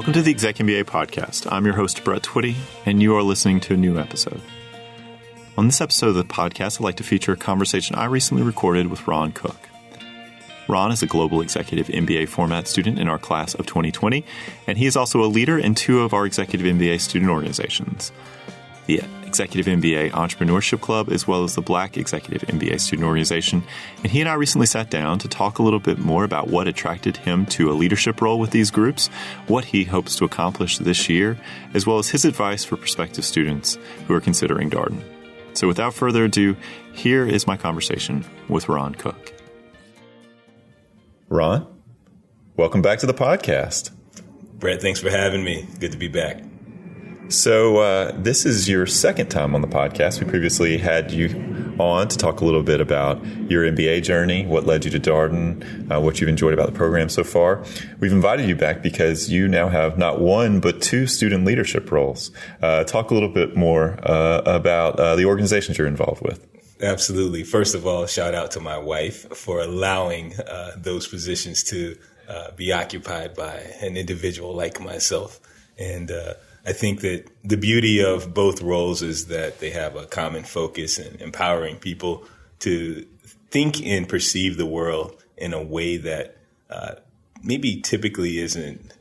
Welcome to the ExecMBA podcast. I'm your host, Brett Twitty, and you are listening to a new episode. On this episode of the podcast, I'd like to feature a conversation I recently recorded with Ron Cook. Ron is a global executive MBA format student in our class of 2020, and he is also a leader in two of our executive MBA student organizations, the Executive MBA Entrepreneurship Club, as well as the Black Executive MBA Student Organization. And he and I recently sat down to talk a little bit more about what attracted him to a leadership role with these groups, what he hopes to accomplish this year, as well as his advice for prospective students who are considering Darden. So without further ado, here is my conversation with Ron Cook. Ron, welcome back to the podcast. Brett, thanks for having me. Good to be back. So this is your second time on the podcast. We previously had you on to talk a little bit about your MBA journey, what led you to Darden, what you've enjoyed about the program so far. We've invited you back because you now have not one, but two student leadership roles. Talk a little bit more about the organizations you're involved with. Absolutely. First of all, shout out to my wife for allowing those positions to be occupied by an individual like myself. And I think that the beauty of both roles is that they have a common focus in empowering people to think and perceive the world in a way that maybe typically isn't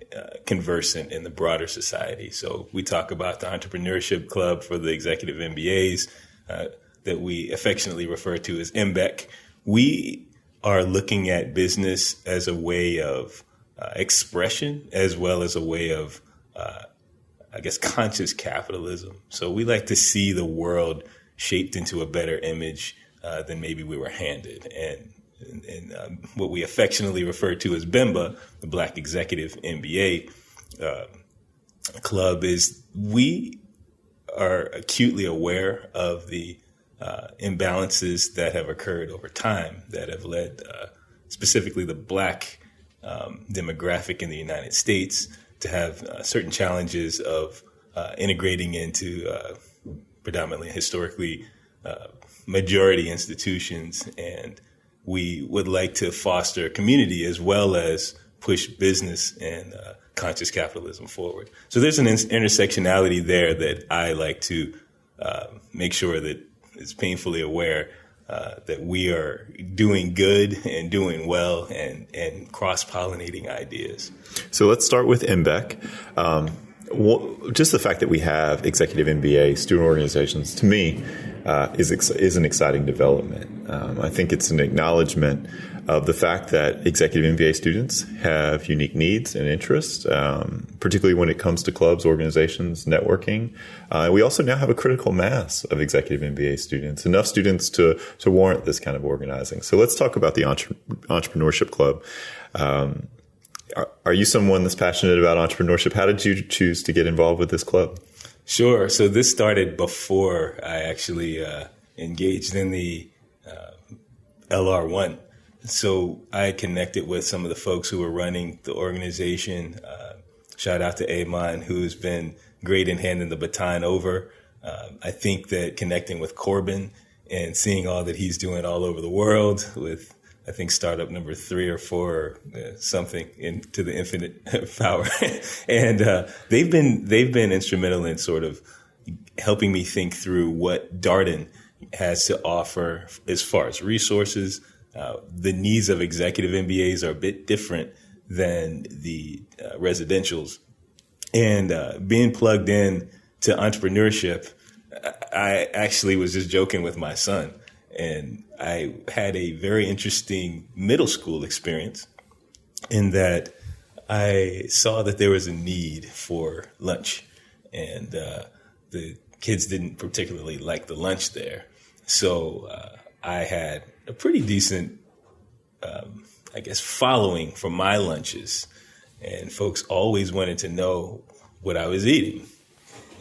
conversant in the broader society. So we talk about the Entrepreneurship Club for the Executive MBAs that we affectionately refer to as ExecMBA. We are looking at business as a way of expression as well as a way of conscious capitalism. So we like to see the world shaped into a better image than maybe we were handed. And what we affectionately refer to as GEMBA, the Black Executive MBA Club, is we are acutely aware of the imbalances that have occurred over time that have led specifically the Black demographic in the United States to have certain challenges of integrating into predominantly historically majority institutions. And we would like to foster community as well as push business and conscious capitalism forward. So there's an intersectionality there that I like to make sure that is painfully aware that we are doing good and doing well and cross-pollinating ideas. So let's start with ExecMBA. Just the fact that we have executive MBA student organizations, to me, is an exciting development. I think it's an acknowledgement of the fact that executive MBA students have unique needs and interests, particularly when it comes to clubs, organizations, networking. We also now have a critical mass of executive MBA students, enough students to warrant this kind of organizing. So let's talk about the Entrepreneurship Club. Are you someone that's passionate about entrepreneurship? How did you choose to get involved with this club? Sure. So this started before I actually engaged in the LR1. So I connected with some of the folks who were running the organization. Shout out to Amon, who's been great in handing the baton over. I think that connecting with Corbin and seeing all that he's doing all over the world with, I think, startup number 3 or 4, something into the infinite power. And they've been instrumental in sort of helping me think through what Darden has to offer as far as resources. The needs of executive MBAs are a bit different than the residentials. And being plugged in to entrepreneurship, I actually was just joking with my son. And I had a very interesting middle school experience in that I saw that there was a need for lunch. And the kids didn't particularly like the lunch there. So I had a pretty decent, following for my lunches. And folks always wanted to know what I was eating.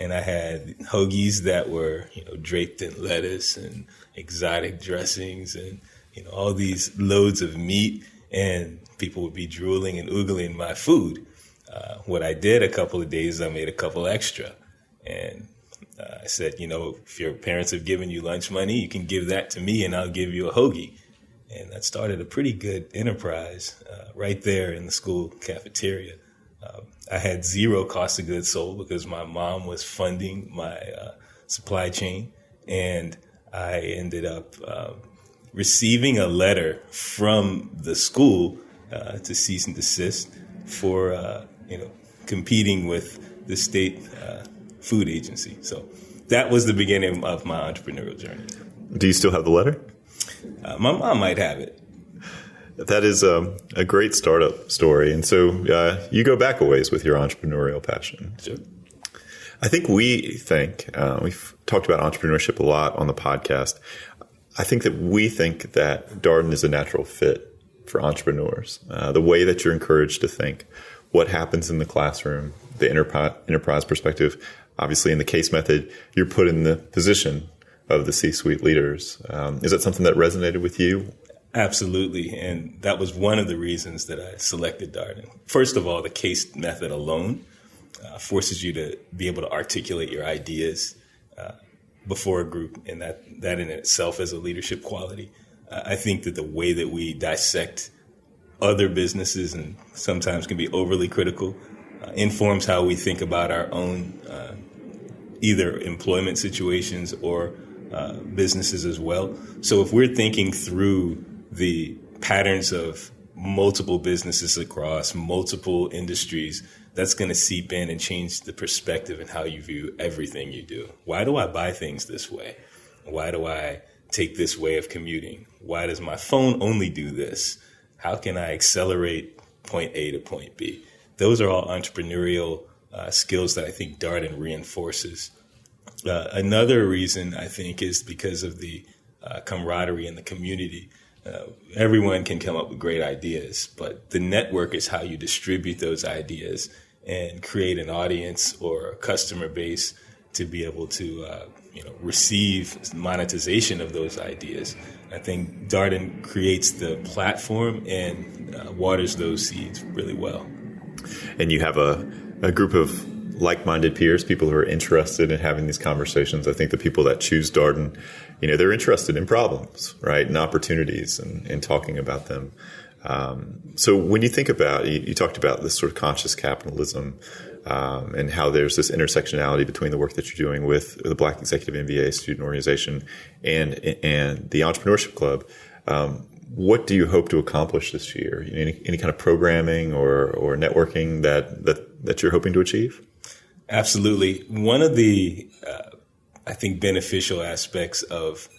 And I had hoagies that were, draped in lettuce and exotic dressings and, all these loads of meat. And people would be drooling and oogling my food. What I did a couple of days, I made a couple extra. And I said, if your parents have given you lunch money, you can give that to me and I'll give you a hoagie. And that started a pretty good enterprise right there in the school cafeteria. I had zero cost of goods sold because my mom was funding my supply chain, and I ended up receiving a letter from the school to cease and desist for competing with the state food agency. So that was the beginning of my entrepreneurial journey. Do you still have the letter? My mom might have it. That is a great startup story. And so you go back a ways with your entrepreneurial passion. Sure. I think we've talked about entrepreneurship a lot on the podcast. I think that Darden is a natural fit for entrepreneurs. The way that you're encouraged to think, what happens in the classroom, the enterprise perspective. Obviously, in the case method, you're put in the position of the C-suite leaders. Is that something that resonated with you? Absolutely. And that was one of the reasons that I selected Darden. First of all, the case method alone forces you to be able to articulate your ideas before a group. And that in itself is a leadership quality. I think that the way that we dissect other businesses and sometimes can be overly critical informs how we think about our own either employment situations or businesses as well. So if we're thinking through the patterns of multiple businesses across multiple industries, that's going to seep in and change the perspective and how you view everything you do. Why do I buy things this way? Why do I take this way of commuting? Why does my phone only do this? How can I accelerate point A to point B? Those are all entrepreneurial skills that I think Darden reinforces. Another reason, I think, is because of the camaraderie in the community. Everyone can come up with great ideas, but the network is how you distribute those ideas and create an audience or a customer base to be able to receive monetization of those ideas. I think Darden creates the platform and waters those seeds really well. And you have a group of like-minded peers, people who are interested in having these conversations. I think the people that choose Darden, they're interested in problems, right, and opportunities and talking about them. So when you think about, you talked about this sort of conscious capitalism and how there's this intersectionality between the work that you're doing with the Black Executive MBA student organization and the Entrepreneurship Club. What do you hope to accomplish this year? Any kind of programming or networking that you're hoping to achieve? Absolutely. One of the, I think, beneficial aspects of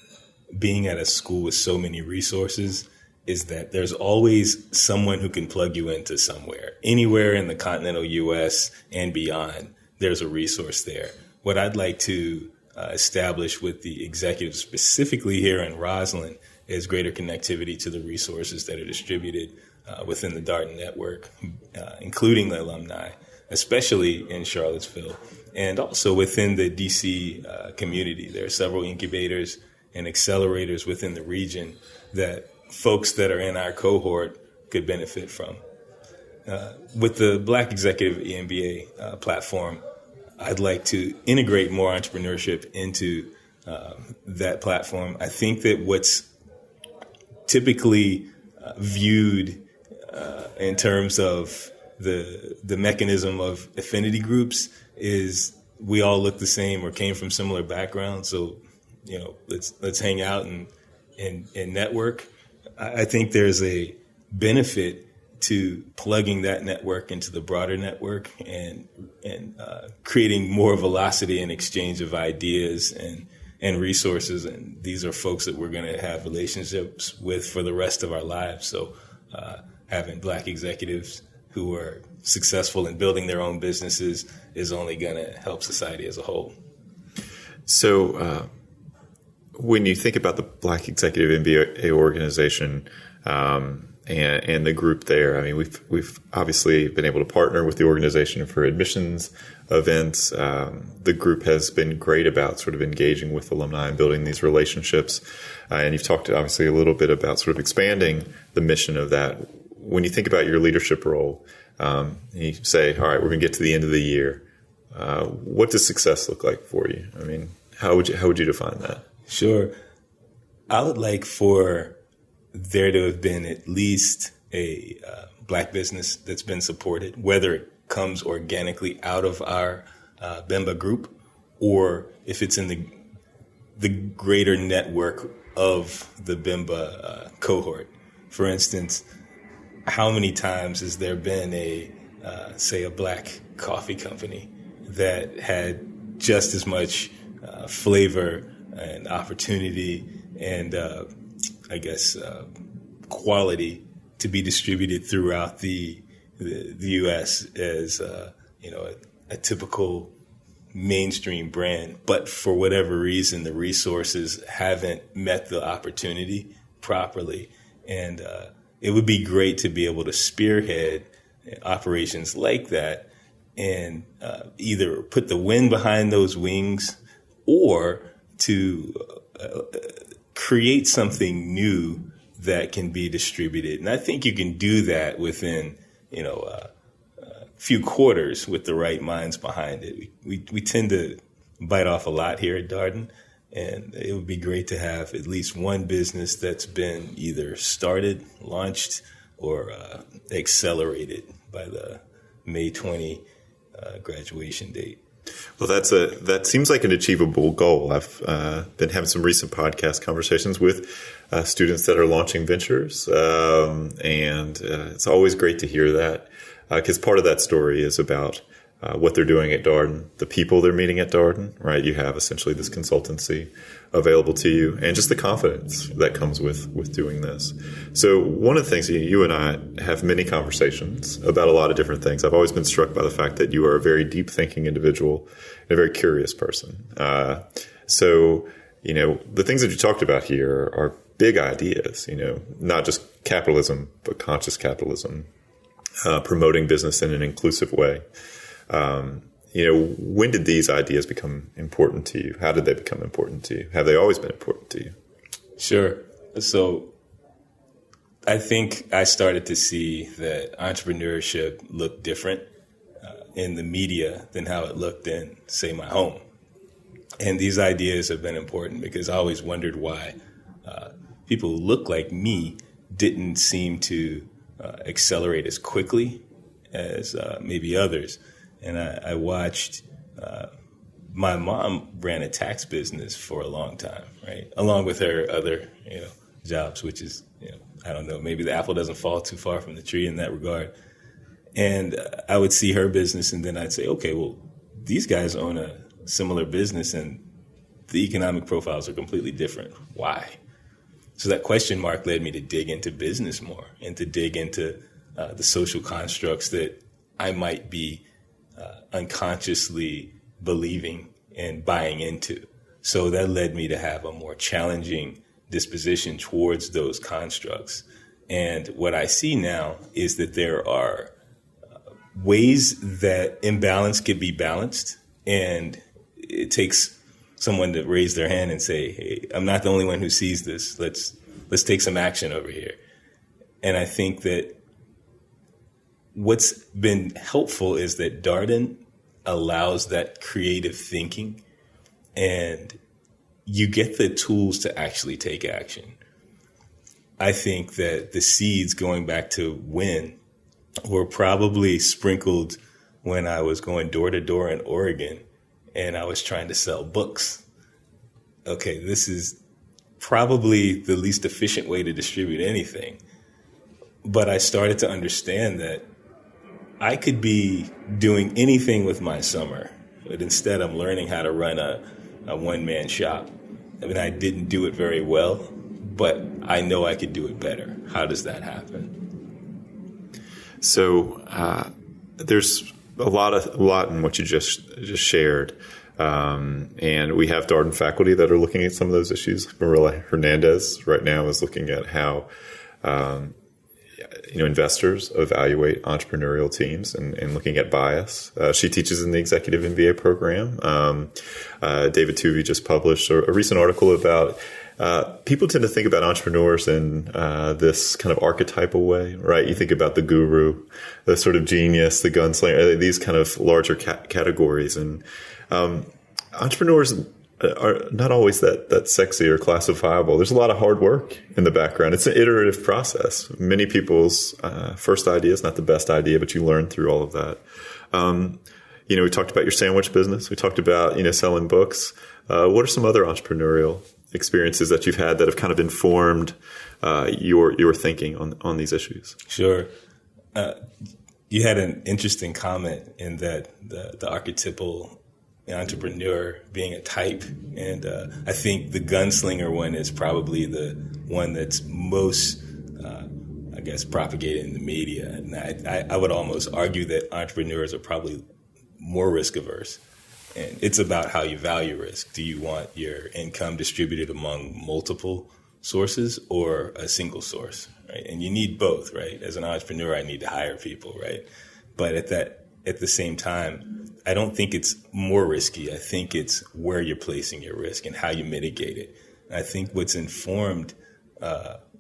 being at a school with so many resources is that there's always someone who can plug you into somewhere. Anywhere in the continental U.S. and beyond, there's a resource there. What I'd like to establish with the executives specifically here in Roslyn is greater connectivity to the resources that are distributed within the Darden network, including the alumni, especially in Charlottesville, and also within the D.C. Community. There are several incubators and accelerators within the region that folks that are in our cohort could benefit from. With the Black Executive MBA platform, I'd like to integrate more entrepreneurship into that platform. I think that what's typically viewed in terms of the mechanism of affinity groups is we all look the same or came from similar backgrounds. So, let's hang out and network. I think there's a benefit to plugging that network into the broader network and creating more velocity and exchange of ideas and resources. And these are folks that we're going to have relationships with for the rest of our lives. So having Black executives who are successful in building their own businesses is only going to help society as a whole. So when you think about the Black Executive MBA organization and the group there, I mean, we've obviously been able to partner with the organization for admissions events. The group has been great about sort of engaging with alumni and building these relationships. And you've talked obviously a little bit about sort of expanding the mission of that. When you think about your leadership role, you say, all right, we're going to get to the end of the year. What does success look like for you? I mean, how would you define that? Sure. I would like for there to have been at least a Black business that's been supported, whether it comes organically out of our GEMBA group, or if it's in the greater network of the GEMBA cohort. For instance, how many times has there been say a black coffee company that had just as much flavor and opportunity and quality to be distributed throughout the U.S. as a typical mainstream brand, but for whatever reason the resources haven't met the opportunity properly, and it would be great to be able to spearhead operations like that and either put the wind behind those wings or to create something new that can be distributed. And I think you can do that within, a few quarters with the right minds behind it. We tend to bite off a lot here at Darden, and it would be great to have at least one business that's been either started, launched, or accelerated by the May 20 graduation date. Well, that seems like an achievable goal. I've been having some recent podcast conversations with students that are launching ventures, and it's always great to hear that, because part of that story is about what they're doing at Darden, the people they're meeting at Darden, right? You have essentially this consultancy available to you, and just the confidence that comes with doing this. So one of the things, you and I have many conversations about a lot of different things. I've always been struck by the fact that you are a very deep thinking individual and a very curious person. So the things that you talked about here are big ideas, not just capitalism, but conscious capitalism, promoting business in an inclusive way. When did these ideas become important to you? How did they become important to you? Have they always been important to you? Sure. So I think I started to see that entrepreneurship looked different in the media than how it looked in, say, my home. And these ideas have been important because I always wondered why people who look like me didn't seem to accelerate as quickly as maybe others. And I watched my mom ran a tax business for a long time, right? Along with her other, jobs, which is, I don't know, maybe the apple doesn't fall too far from the tree in that regard. And I would see her business and then I'd say, okay, well, these guys own a similar business and the economic profiles are completely different. Why? So that question mark led me to dig into business more and to dig into the social constructs that I might be unconsciously believing and buying into. So that led me to have a more challenging disposition towards those constructs. And what I see now is that there are ways that imbalance could be balanced, and it takes someone to raise their hand and say, hey, I'm not the only one who sees this. Let's take some action over here. And I think that what's been helpful is that Darden allows that creative thinking, and you get the tools to actually take action. I think that the seeds, going back to when, were probably sprinkled when I was going door to door in Oregon and I was trying to sell books. Okay, this is probably the least efficient way to distribute anything. But I started to understand that I could be doing anything with my summer, but instead I'm learning how to run a one-man shop. I mean, I didn't do it very well, but I know I could do it better. How does that happen? So there's a lot in what you just shared. And we have Darden faculty that are looking at some of those issues. Marilla Hernandez right now is looking at how investors evaluate entrepreneurial teams and looking at bias. She teaches in the ExecMBA program. David Tuvey just published a recent article about people tend to think about entrepreneurs in this kind of archetypal way, right? You think about the guru, the sort of genius, the gunslinger, these kind of larger categories. And entrepreneurs are not always that sexy or classifiable. There's a lot of hard work in the background. It's an iterative process. Many people's first idea is not the best idea, but you learn through all of that. We talked about your sandwich business. We talked about, selling books. What are some other entrepreneurial experiences that you've had that have kind of informed your thinking on these issues? Sure. You had an interesting comment in that the archetypal entrepreneur being a type. And I think the gunslinger one is probably the one that's most, propagated in the media. And I would almost argue that entrepreneurs are probably more risk averse. And it's about how you value risk. Do you want your income distributed among multiple sources or a single source, right? And you need both, right? As an entrepreneur, I need to hire people, right? But at the same time, I don't think it's more risky. I think it's where you're placing your risk and how you mitigate it. And I think what's informed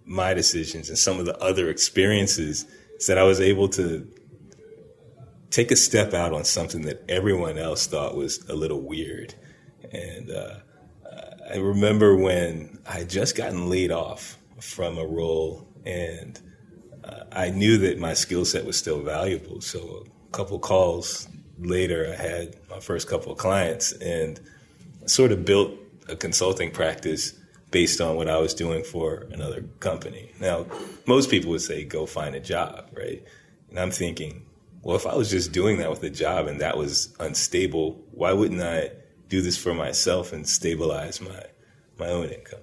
my decisions and some of the other experiences is that I was able to take a step out on something that everyone else thought was a little weird. And I remember when I had just gotten laid off from a role, and I knew that my skill set was still valuable. So a couple calls later, I had my first couple of clients and sort of built a consulting practice based on what I was doing for another company. Now, most people would say, go find a job, right? And I'm thinking, well, if I was just doing that with a job and that was unstable, why wouldn't I do this for myself and stabilize my own income?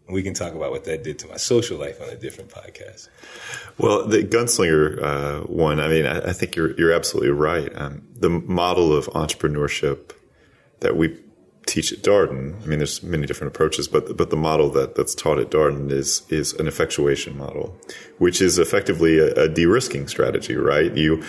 And we can talk about what that did to my social life on a different podcast. Well, the gunslinger one, I think you're absolutely right. The model of entrepreneurship that we teach at Darden, there's many different approaches, but the model that's taught at Darden is an effectuation model, which is effectively a de-risking strategy, right? You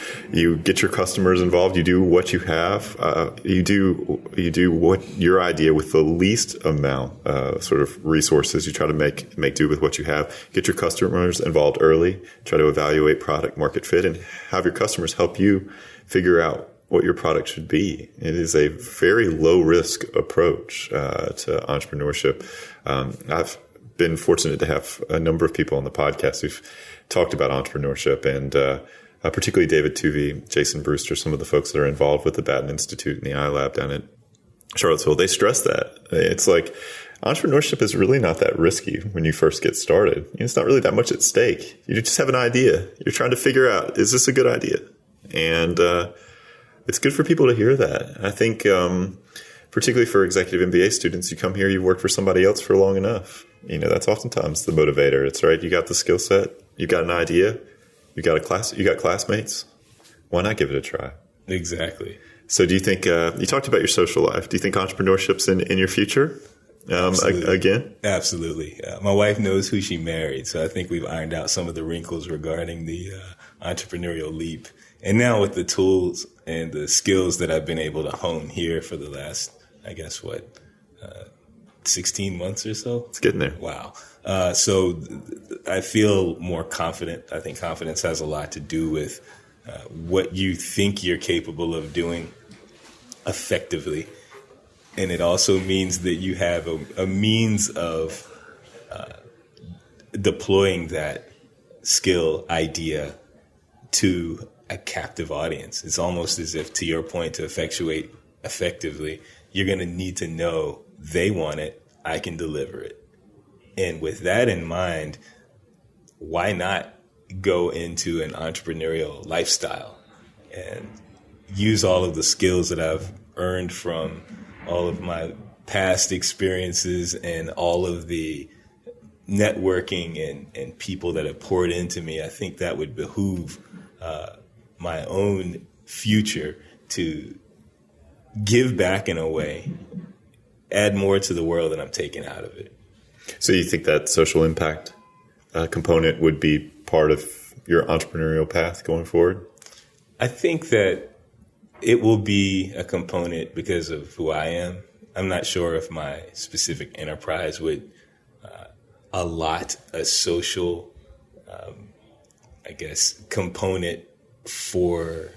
get your customers involved, you do what you have, you do what your idea with the least amount sort of resources. You try to make do with what you have. Get your customers involved early, try to evaluate product market fit, and have your customers help you figure out what your product should be. It is a very low risk approach to entrepreneurship. I've been fortunate to have a number of people on the podcast who've talked about entrepreneurship, and particularly David Tuvey, Jason Brewster, some of the folks that are involved with the Batten Institute and the iLab down at Charlottesville. They stress that. It's like entrepreneurship is really not that risky when you first get started. It's not really that much at stake. You just have an idea. You're trying to figure out, is this a good idea? And it's good for people to hear that. I think, particularly for executive MBA students, you come here, you've worked for somebody else for long enough. That's oftentimes the motivator. It's right. You got the skill set, you got an idea, you got classmates. Why not give it a try? Exactly. So do you think, you talked about your social life. Do you think entrepreneurship's in your future? Again? Absolutely. My wife knows who she married, so I think we've ironed out some of the wrinkles regarding the entrepreneurial leap. And now with the tools and the skills that I've been able to hone here for the last, 16 months or so? It's getting there. Wow. So I feel more confident. I think confidence has a lot to do with what you think you're capable of doing effectively. And it also means that you have a means of deploying that skill idea to a captive audience. It's almost as if, to your point, to effectuate effectively, you're going to need to know they want it, I can deliver it. And with that in mind, why not go into an entrepreneurial lifestyle and use all of the skills that I've earned from all of my past experiences and all of the networking and people that have poured into me? I think that would behoove my own future to give back in a way, add more to the world than I'm taking out of it. So you think that social impact component would be part of your entrepreneurial path going forward? I think that it will be a component because of who I am. I'm not sure if my specific enterprise would allot a social, component for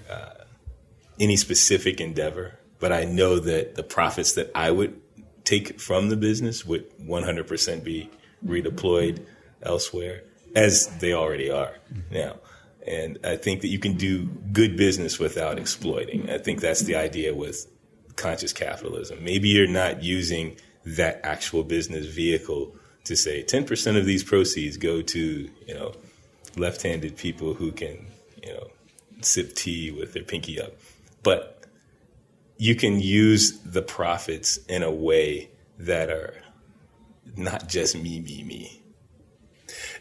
any specific endeavor. But I know that the profits that I would take from the business would 100% be redeployed elsewhere, as they already are now. And I think that you can do good business without exploiting. I think that's the idea with conscious capitalism. Maybe you're not using that actual business vehicle to say 10% of these proceeds go to, left-handed people who can, sip tea with their pinky up. But you can use the profits in a way that are not just me.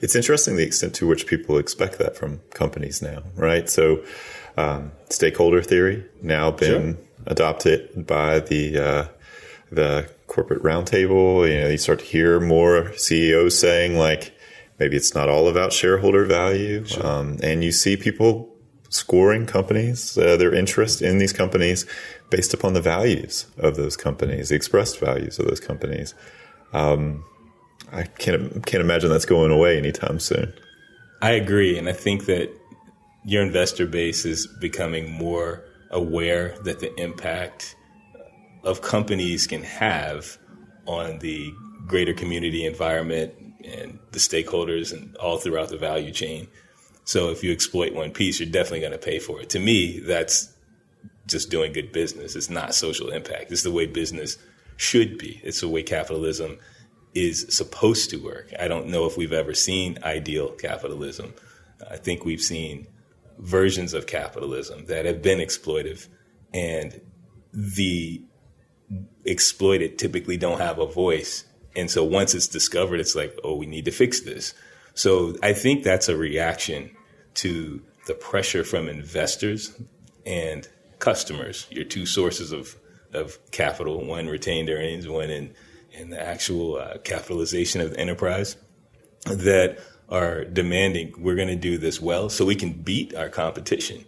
It's interesting the extent to which people expect that from companies now, right? So stakeholder theory now been adopted by the corporate roundtable. You start to hear more CEOs saying, like, maybe it's not all about shareholder value. And you see people scoring companies, their interest in these companies based upon the values of those companies, the expressed values of those companies. I can't imagine that's going away anytime soon. I agree. And I think that your investor base is becoming more aware that the impact of companies can have on the greater community environment and the stakeholders and all throughout the value chain. So if you exploit one piece, you're definitely going to pay for it. To me, that's just doing good business. It's not social impact. It's the way business should be. It's the way capitalism is supposed to work. I don't know if we've ever seen ideal capitalism. I think we've seen versions of capitalism that have been exploitive, and the exploited typically don't have a voice. And so once it's discovered, it's like, oh, we need to fix this. So I think that's a reaction to the pressure from investors and customers, your two sources of capital, one retained earnings, one in the actual capitalization of the enterprise, that are demanding we're going to do this well so we can beat our competition.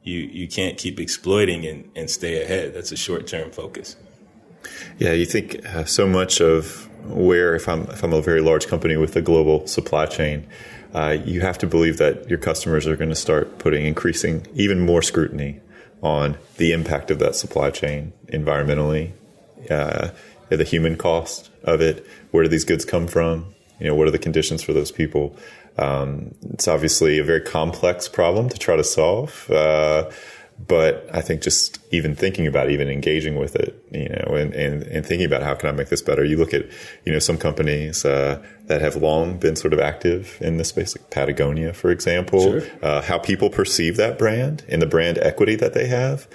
You can't keep exploiting and stay ahead. That's a short-term focus. Yeah, you think so much of where, if I'm a very large company with a global supply chain, you have to believe that your customers are going to start putting increasing, even more scrutiny on the impact of that supply chain environmentally, the human cost of it. Where do these goods come from? What are the conditions for those people? It's obviously a very complex problem to try to solve. But I think just even thinking about, even engaging with it, and thinking about how can I make this better? You look at, some companies that have long been sort of active in this space, like Patagonia, for example. How people perceive that brand and the brand equity that they have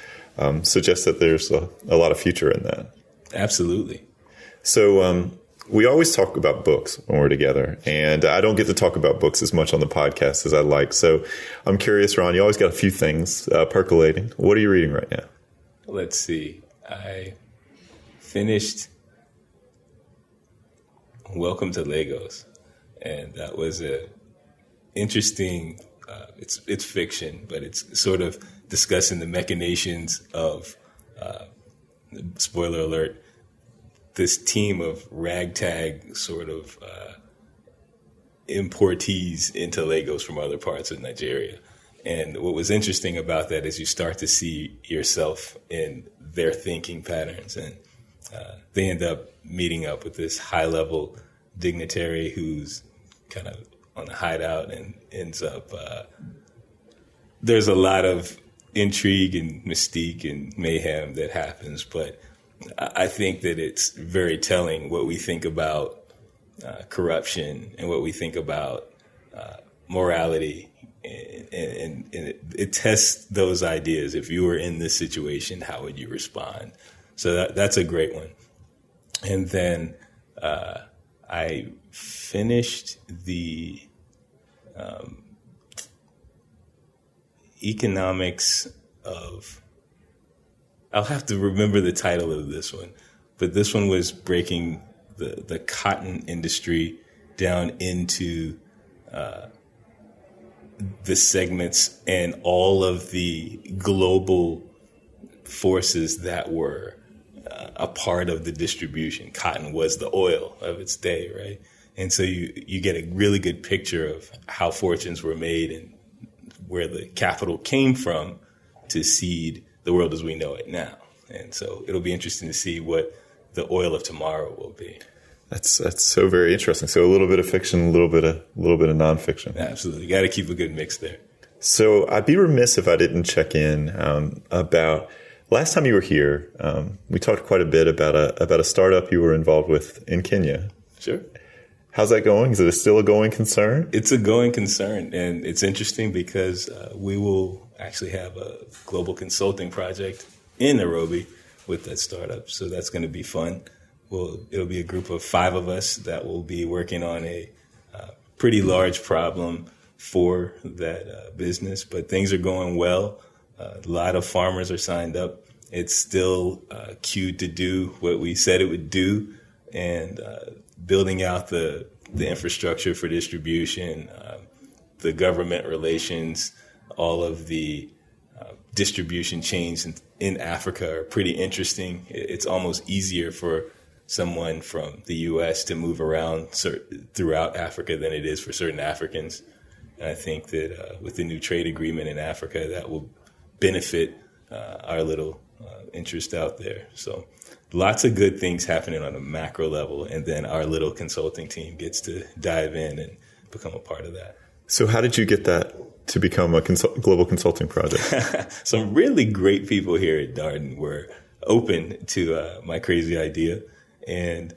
suggests that there's a lot of future in that. Absolutely. So we always talk about books when we're together, and I don't get to talk about books as much on the podcast as I'd like. So I'm curious, Ron, you always got a few things percolating. What are you reading right now? Let's see. I finished Welcome to Lagos, and that was a interesting, it's fiction, but it's sort of discussing the machinations of, spoiler alert, this team of ragtag sort of importees into Lagos from other parts of Nigeria. And what was interesting about that is you start to see yourself in their thinking patterns. And they end up meeting up with this high-level dignitary who's kind of on a hideout and ends up... there's a lot of intrigue and mystique and mayhem that happens, but I think that it's very telling what we think about corruption and what we think about morality. And it tests those ideas. If you were in this situation, how would you respond? So that's a great one. And then I finished the economics of... I'll have to remember the title of this one, but this one was breaking the cotton industry down into the segments and all of the global forces that were a part of the distribution. Cotton was the oil of its day, right? And so you get a really good picture of how fortunes were made and where the capital came from to seed the world as we know it now. And so it'll be interesting to see what the oil of tomorrow will be. That's so very interesting. So a little bit of fiction, a little bit of nonfiction. Absolutely. Got to keep a good mix there. So I'd be remiss if I didn't check in about last time you were here. We talked quite a bit about a startup you were involved with in Kenya. Sure. How's that going? Is it still a going concern? It's a going concern, and it's interesting because we will actually have a global consulting project in Nairobi with that startup. So that's going to be fun. It'll be a group of 5 of us that will be working on a pretty large problem for that business, but things are going well. A lot of farmers are signed up. It's still queued to do what we said it would do, and building out the infrastructure for distribution, the government relations, all of the distribution chains in Africa are pretty interesting. It's almost easier for someone from the U.S. to move around throughout Africa than it is for certain Africans. And I think that with the new trade agreement in Africa, that will benefit our little interest out there. So lots of good things happening on a macro level. And then our little consulting team gets to dive in and become a part of that. So how did you get that to become a global consulting project? Some really great people here at Darden were open to my crazy idea. And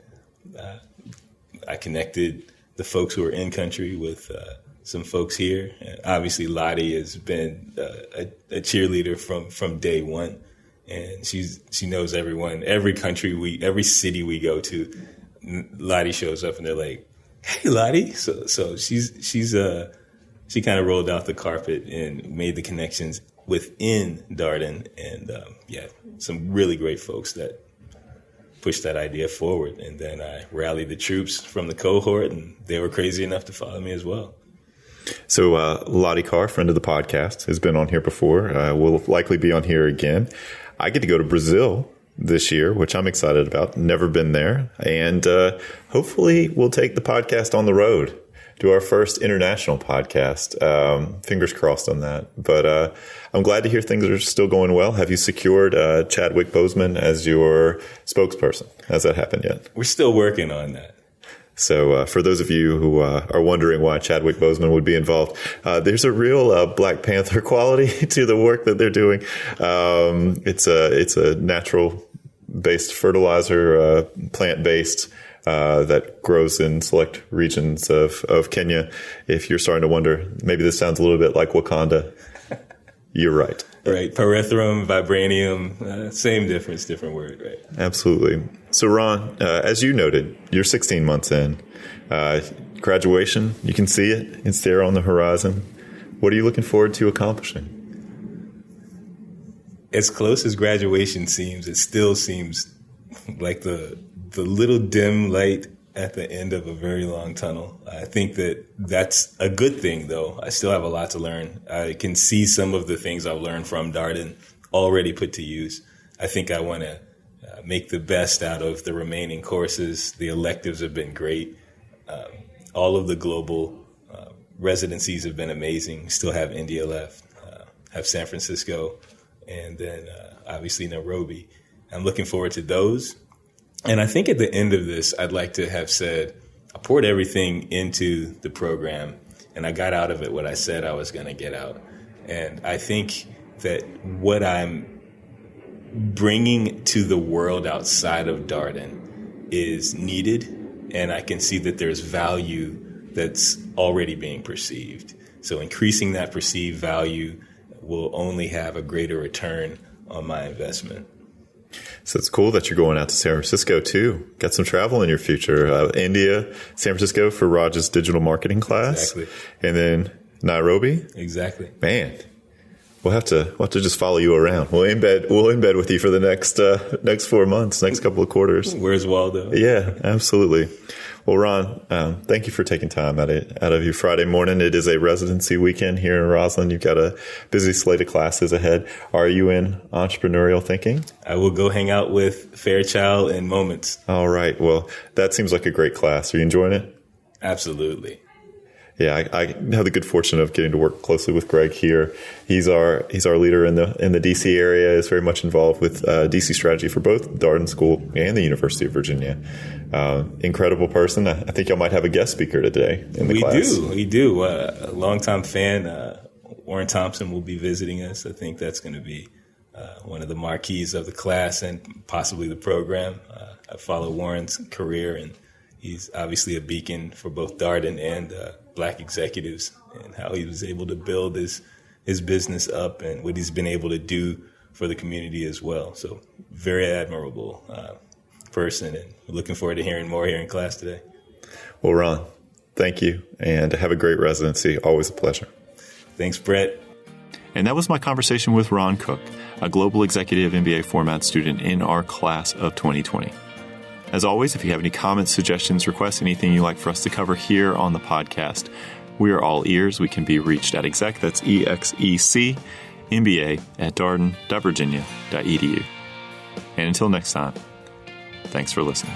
I connected the folks who are in country with some folks here. And obviously, Lottie has been a cheerleader from day one, and she knows everyone. Every city we go to, Lottie shows up, and they're like, "Hey, Lottie!" So she kind of rolled out the carpet and made the connections within Darden, and some really great folks that pushed that idea forward. And then I rallied the troops from the cohort, and they were crazy enough to follow me as well. So Lottie Carr, friend of the podcast, has been on here before. Will likely be on here again. I get to go to Brazil this year, which I'm excited about. Never been there. And hopefully we'll take the podcast on the road, do our first international podcast. Fingers crossed on that. But I'm glad to hear things are still going well. Have you secured Chadwick Boseman as your spokesperson? Has that happened yet? We're still working on that. So for those of you who are wondering why Chadwick Boseman would be involved, there's a real Black Panther quality to the work that they're doing. It's a natural-based fertilizer, plant-based, that grows in select regions of Kenya. If you're starting to wonder, maybe this sounds a little bit like Wakanda, you're right. Right. Pyrethrum, vibranium, same difference, different word, right? Absolutely. So, Ron, as you noted, you're 16 months in. Graduation, you can see it. It's there on the horizon. What are you looking forward to accomplishing? As close as graduation seems, it still seems like the little dim light at the end of a very long tunnel. I think that's a good thing, though. I still have a lot to learn. I can see some of the things I've learned from Darden already put to use. I think I want to make the best out of the remaining courses. The electives have been great. All of the global residencies have been amazing. Still have India left, have San Francisco, and then obviously Nairobi. I'm looking forward to those. And I think at the end of this, I'd like to have said, I poured everything into the program and I got out of it what I said I was going to get out. And I think that what I'm bringing to the world outside of Darden is needed. And I can see that there's value that's already being perceived. So increasing that perceived value will only have a greater return on my investment. So it's cool that you're going out to San Francisco, too. Got some travel in your future. India, San Francisco for Raj's digital marketing class. Exactly. And then Nairobi. Exactly. Man, we'll have to just follow you around. We'll embed with you for the next 4 months, next couple of quarters. Where's Waldo? Yeah, absolutely. Well, Ron, thank you for taking time out of your Friday morning. It is a residency weekend here in Roslyn. You've got a busy slate of classes ahead. Are you in entrepreneurial thinking? I will go hang out with Fairchild in moments. All right. Well, that seems like a great class. Are you enjoying it? Absolutely. Yeah, I have the good fortune of getting to work closely with Greg here. He's our leader in the DC area. Is very much involved with DC strategy for both Darden School and the University of Virginia. Incredible person. I think y'all might have a guest speaker today in the class. We do. A longtime fan. Warren Thompson will be visiting us. I think that's going to be one of the marquees of the class and possibly the program. I follow Warren's career, and he's obviously a beacon for both Darden and Black executives, and how he was able to build his business up and what he's been able to do for the community as well. So very admirable person, and we're looking forward to hearing more here in class today. Well, Ron, thank you, and have a great residency. Always a pleasure. Thanks, Brett. And that was my conversation with Ron Cook, a Global Executive MBA format student in our class of 2020. As always, if you have any comments, suggestions, requests, anything you'd like for us to cover here on the podcast, we are all ears. We can be reached at exec, that's EXEC, MBA at darden.virginia.edu. And until next time, thanks for listening.